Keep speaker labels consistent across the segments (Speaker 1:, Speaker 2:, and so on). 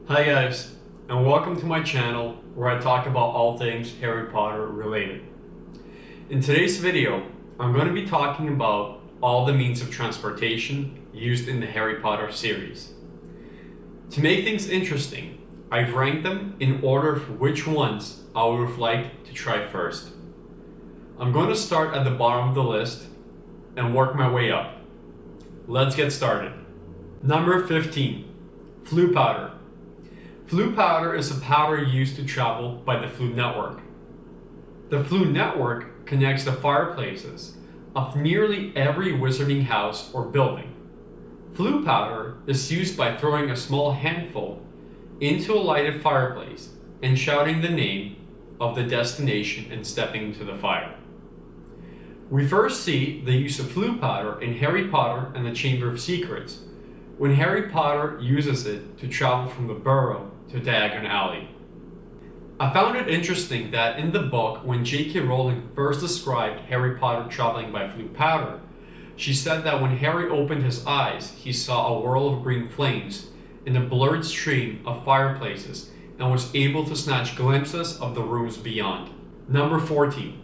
Speaker 1: Hi guys, and welcome to my channel where I talk about all things Harry Potter related. In today's video, I'm going to be talking about all the means of transportation used in the Harry Potter series. To make things interesting, I've ranked them in order for which ones I would have liked to try first. I'm going to start at the bottom of the list and work my way up. Let's get started. Number 15, Floo powder. Floo powder is a powder used to travel by the Floo network. The Floo network connects the fireplaces of nearly every wizarding house or building. Floo powder is used by throwing a small handful into a lighted fireplace and shouting the name of the destination and stepping into the fire. We first see the use of Floo powder in Harry Potter and the Chamber of Secrets, when Harry Potter uses it to travel from the Burrow to Diagon Alley. I found it interesting that in the book, when J.K. Rowling first described Harry Potter traveling by Floo powder, she said that when Harry opened his eyes, he saw a whirl of green flames in a blurred stream of fireplaces and was able to snatch glimpses of the rooms beyond. Number 14,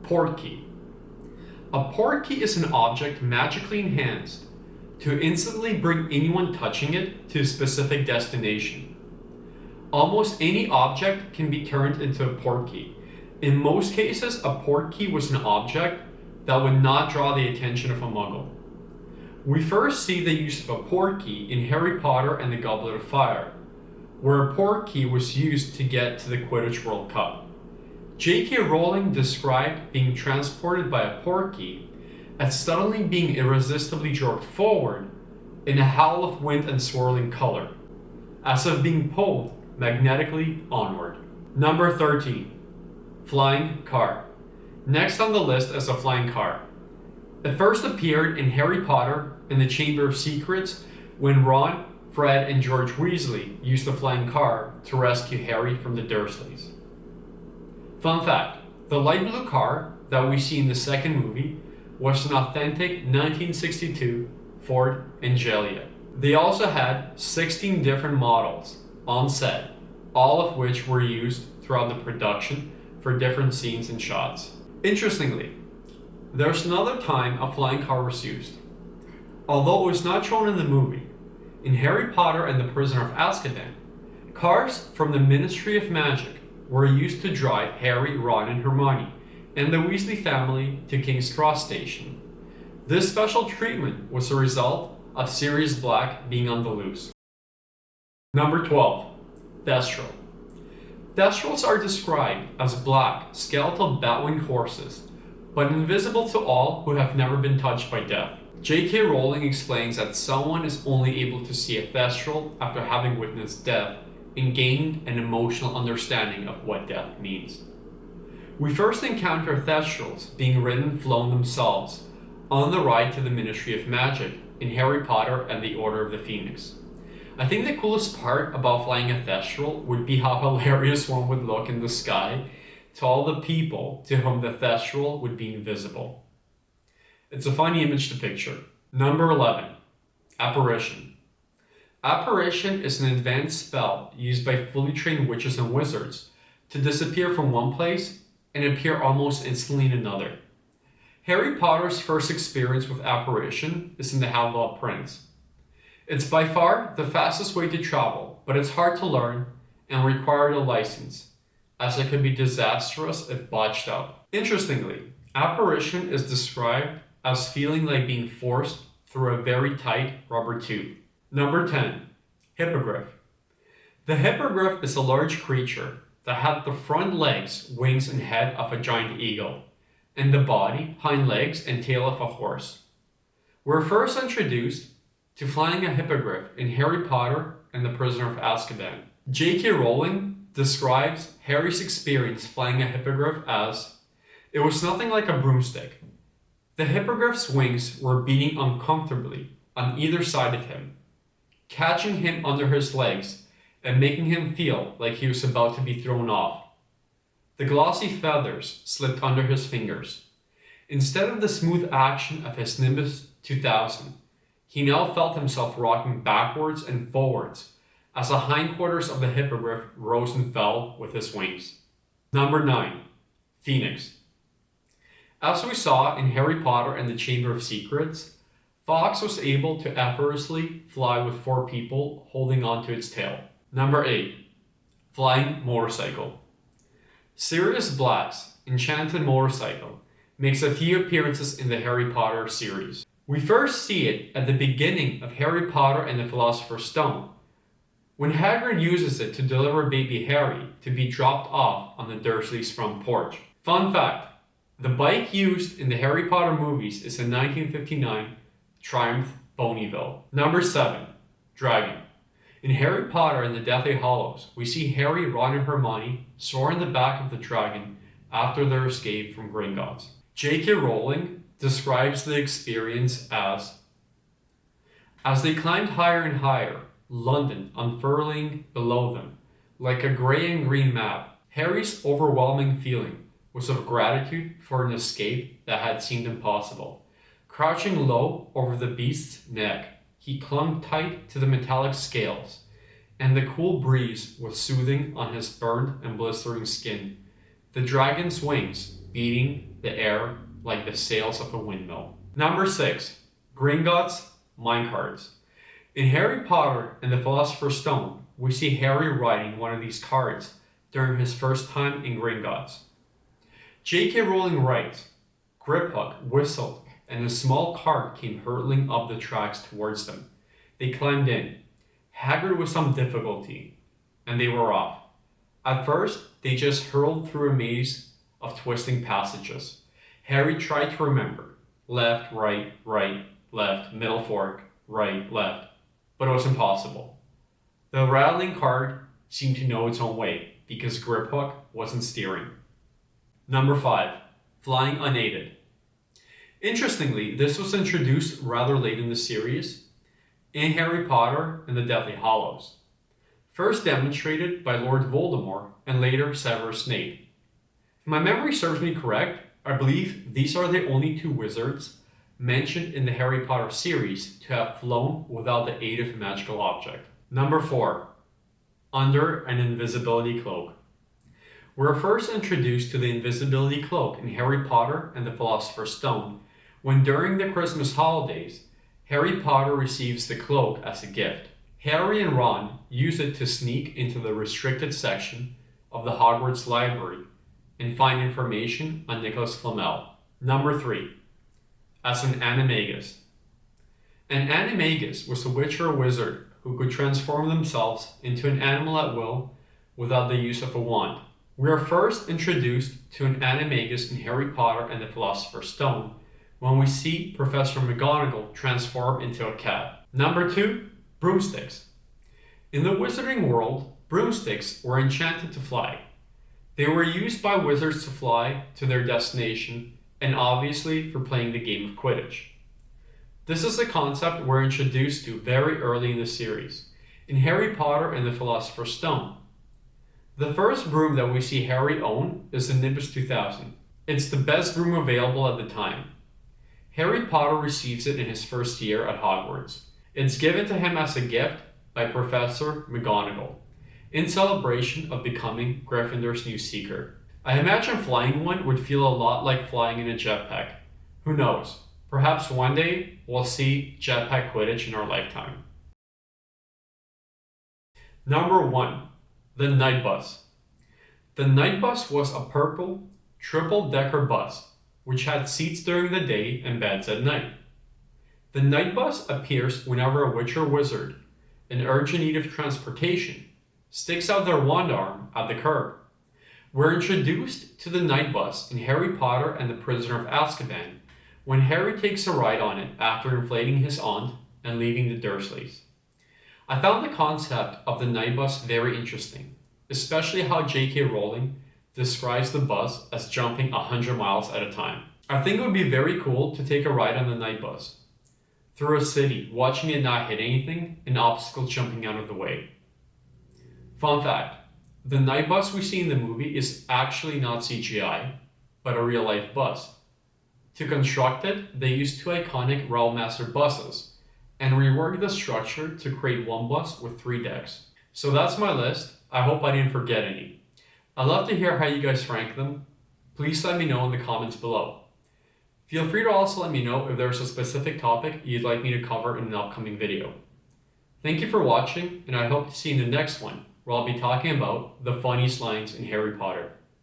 Speaker 1: Porky. A Porky is an object magically enhanced to instantly bring anyone touching it to a specific destination. Almost any object can be turned into a Porky. In most cases, a Porky was an object that would not draw the attention of a Muggle. We first see the use of a Porky in Harry Potter and the Goblet of Fire, where a Porky was used to get to the Quidditch World Cup. J.K. Rowling described being transported by a Porky as suddenly being irresistibly jerked forward in a howl of wind and swirling color, as if being pulled magnetically onward. Number 13, Flying Car. Next on the list is a flying car. It first appeared in Harry Potter and the Chamber of Secrets when Ron, Fred, and George Weasley used the flying car to rescue Harry from the Dursleys. Fun fact, the light blue car that we see in the second movie was an authentic 1962 Ford Anglia. They also had 16 different models on set, all of which were used throughout the production for different scenes and shots. Interestingly, there's another time a flying car was used. Although it was not shown in the movie, in Harry Potter and the Prisoner of Azkaban, cars from the Ministry of Magic were used to drive Harry, Ron, and Hermione and the Weasley family to King's Cross Station. This special treatment was a result of Sirius Black being on the loose. Number 12, Thestral. Thestrals are described as black, skeletal bat-winged horses, but invisible to all who have never been touched by death. J.K. Rowling explains that someone is only able to see a Thestral after having witnessed death and gained an emotional understanding of what death means. We first encounter Thestrals being ridden and flown themselves on the ride to the Ministry of Magic in Harry Potter and the Order of the Phoenix. I think the coolest part about flying a Thestral would be how hilarious one would look in the sky to all the people to whom the Thestral would be invisible. It's a funny image to picture. Number 11, Apparition. Apparition is an advanced spell used by fully trained witches and wizards to disappear from one place and appear almost instantly in another. Harry Potter's first experience with Apparition is in the Half-Blood Prince. It's by far the fastest way to travel, but it's hard to learn and required a license, as it could be disastrous if botched up. Interestingly, Apparition is described as feeling like being forced through a very tight rubber tube. Number 10, Hippogriff. The Hippogriff is a large creature that had the front legs, wings, and head of a giant eagle, and the body, hind legs, and tail of a horse. We're first introduced to flying a hippogriff in Harry Potter and the Prisoner of Azkaban. J.K. Rowling describes Harry's experience flying a hippogriff as, "It was nothing like a broomstick. The hippogriff's wings were beating uncomfortably on either side of him, catching him under his legs and making him feel like he was about to be thrown off. The glossy feathers slipped under his fingers. Instead of the smooth action of his Nimbus 2000, he now felt himself rocking backwards and forwards as the hindquarters of the Hippogriff rose and fell with his wings. Number 9. Phoenix. As we saw in Harry Potter and the Chamber of Secrets, Fox was able to effortlessly fly with 4 people holding onto its tail. Number 8. Flying motorcycle. Sirius Black's enchanted motorcycle makes a few appearances in the Harry Potter series. We first see it at the beginning of Harry Potter and the Philosopher's Stone, when Hagrid uses it to deliver baby Harry to be dropped off on the Dursleys' front porch. Fun fact, the bike used in the Harry Potter movies is a 1959 Triumph Bonneville. Number 7. Dragon. In Harry Potter and the Deathly Hallows, we see Harry, Ron, and Hermione soar in the back of the dragon after their escape from Gringotts. J.K. Rowling describes the experience as they climbed higher and higher, London unfurling below them, like a grey and green map. Harry's overwhelming feeling was of gratitude for an escape that had seemed impossible. Crouching low over the beast's neck, he clung tight to the metallic scales, and the cool breeze was soothing on his burned and blistering skin, the dragon's wings beating the air like the sails of a windmill. Number 6. Gringotts minecarts. In Harry Potter and the Philosopher's Stone, we see Harry riding one of these carts during his first time in Gringotts. J.K. Rowling writes, Griphook whistled and a small cart came hurtling up the tracks towards them. They climbed in, Hagrid with some difficulty, and they were off. At first, they just hurled through a maze of twisting passages. Harry tried to remember, left, right, left, middle fork, right, left, but it was impossible. The rattling cart seemed to know its own way, because Griphook wasn't steering. Number 5. Flying unaided. Interestingly, this was introduced rather late in the series, in Harry Potter and the Deathly Hallows. First demonstrated by Lord Voldemort and later Severus Snape. If my memory serves me correct, I believe these are the only 2 wizards mentioned in the Harry Potter series to have flown without the aid of a magical object. Number 4. Under an invisibility cloak. We're first introduced to the invisibility cloak in Harry Potter and the Philosopher's Stone, when during the Christmas holidays, Harry Potter receives the cloak as a gift. Harry and Ron use it to sneak into the restricted section of the Hogwarts library and find information on Nicholas Flamel. Number 3. As an Animagus. An Animagus was a witch or wizard who could transform themselves into an animal at will without the use of a wand. We are first introduced to an Animagus in Harry Potter and the Philosopher's Stone when we see Professor McGonagall transform into a cat. Number 2. Broomsticks. In the wizarding world, broomsticks were enchanted to fly. They were used by wizards to fly to their destination and obviously for playing the game of Quidditch. This is a concept we're introduced to very early in the series, in Harry Potter and the Philosopher's Stone. The first broom that we see Harry own is the Nimbus 2000. It's the best broom available at the time. Harry Potter receives it in his first year at Hogwarts. It's given to him as a gift by Professor McGonagall, in celebration of becoming Gryffindor's new Seeker. I imagine flying one would feel a lot like flying in a jetpack. Who knows? Perhaps one day we'll see jetpack Quidditch in our lifetime. Number 1. The Night Bus. The Night Bus was a purple, triple-decker bus, which had seats during the day and beds at night. The Night Bus appears whenever a witch or wizard, in urgent need of transportation, sticks out their wand arm at the curb. We're introduced to the Night Bus in Harry Potter and the Prisoner of Azkaban, when Harry takes a ride on it after inflating his aunt and leaving the Dursleys. I found the concept of the Night Bus very interesting, especially how J.K. Rowling describes the bus as jumping 100 miles at a time. I think it would be very cool to take a ride on the Night Bus through a city, watching it not hit anything and obstacles jumping out of the way. Fun fact, the Night Bus we see in the movie is actually not CGI, but a real life bus. To construct it, they used 2 iconic Realm Master buses and reworked the structure to create one bus with 3 decks. So that's my list. I hope I didn't forget any. I'd love to hear how you guys rank them. Please let me know in the comments below. Feel free to also let me know if there's a specific topic you'd like me to cover in an upcoming video. Thank you for watching, and I hope to see you in the next one, where I'll be talking about the funniest lines in Harry Potter.